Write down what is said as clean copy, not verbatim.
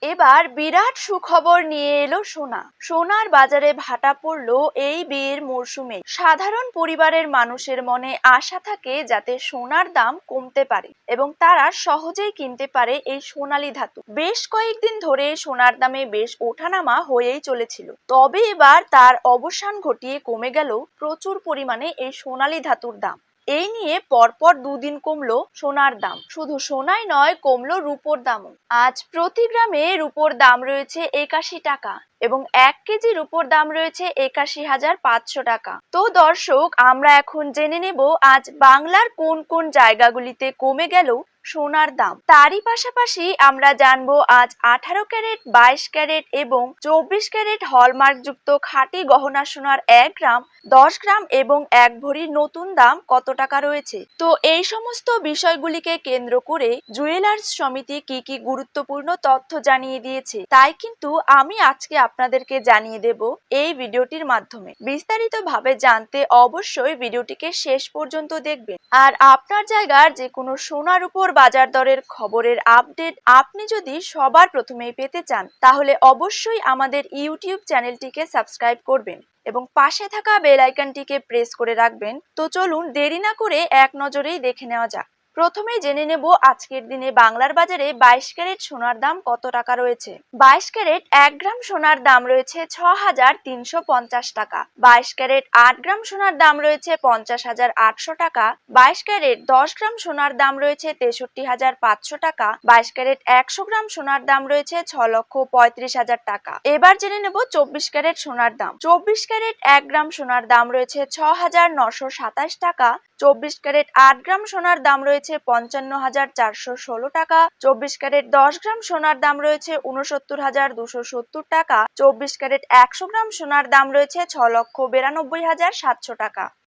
এবার বিরাট সুখবর নিয়ে এলো সোনা। সোনার বাজারে ভাটা পড়লো এই বিয়ের মরশুমে। সাধারণ পরিবারের মানুষের মনে আশা থাকে যাতে সোনার দাম কমতে পারে এবং তারা সহজেই কিনতে পারে এই সোনালী ধাতু। বেশ কয়েকদিন ধরে সোনার দামে বেশ ওঠানামা হয়েই চলেছিল, তবে এবার তার অবসান ঘটিয়ে কমে গেল প্রচুর পরিমাণে এই সোনালী ধাতুর দাম। এই নিয়ে পরপর দুদিন কমলো সোনার দাম। শুধু সোনাই নয়, কমলো রূপোর দামও। আজ প্রতি গ্রামে রূপোর দাম রয়েছে ৮১ টাকা এবং ১ কেজি রূপোর দাম রয়েছে ৮১,৫০০ টাকা। তো দর্শক, আমরা এখন জেনে নেব আজ বাংলার কোন কোন জায়গাগুলিতে কমে গেল সোনার দাম। তারই পাশাপাশি আমরা জানবো আজ ১৮ ক্যারেট, ২২ ক্যারেট এবং ২৪ ক্যারেট হলমার্ক যুক্ত খাঁটি গহনা সোনার ১ গ্রাম, ১০ গ্রাম এবং ১ ভরির নতুন দাম কত টাকা রয়েছে। তো এই সমস্ত বিষয়গুলিকে কেন্দ্র করে জুয়েলার্স সমিতি কি কি গুরুত্বপূর্ণ তথ্য জানিয়ে দিয়েছে, তাই কিন্তু আমি আজকে আপনাদেরকে জানিয়ে দেব এই ভিডিওটির মাধ্যমে। বিস্তারিত ভাবে জানতে অবশ্যই ভিডিওটিকে শেষ পর্যন্ত দেখবেন। আর আপনার জায়গার যে কোনো সোনার উপর বাজার দরের খবরের আপডেট আপনি যদি সবার প্রথমেই পেতে চান, তাহলে অবশ্যই আমাদের ইউটিউব চ্যানেলটিকে সাবস্ক্রাইব করবেন এবং পাশে থাকা বেল আইকনটিকে প্রেস করে রাখবেন। তো চলুন দেরি না করে এক নজরেই দেখে নেওয়া যাক। প্রথমেই জেনে নেব আজকের দিনে বাংলার বাজারে ২২ ক্যারেট সোনার দাম কত টাকা রয়েছে। ২২ ক্যারেট ১ গ্রাম সোনার দাম রয়েছে ৬,৩৫০ টাকা। ২২ ক্যারেট ৮ গ্রাম সোনার দাম রয়েছে ৫০,৮০০ টাকা। ২২ ক্যারেট ১০ গ্রাম সোনার দাম রয়েছে ৬৩,৫০০ টাকা। ২২ ক্যারেট ১০০ গ্রাম সোনার দাম রয়েছে ৬,৩৫,০০০ টাকা। এবার জেনে নেব ২৪ ক্যারেট সোনার দাম। ২৪ ক্যারেট ১ গ্রাম সোনার দাম রয়েছে ৬,৯২৭ টাকা। ২৪ ক্যারেট ৮ গ্রাম সোনার দাম রয়েছে ৫৫,৪১৬ টাকা। ২৪ ক্যারেট ১০ গ্রাম সোনার দাম রয়েছে ৬৯,২৭০ টাকা। ২৪ ক্যারেট ১০০ গ্রাম সোনার দাম রয়েছে ৬,৯২,৭০০ টাকা।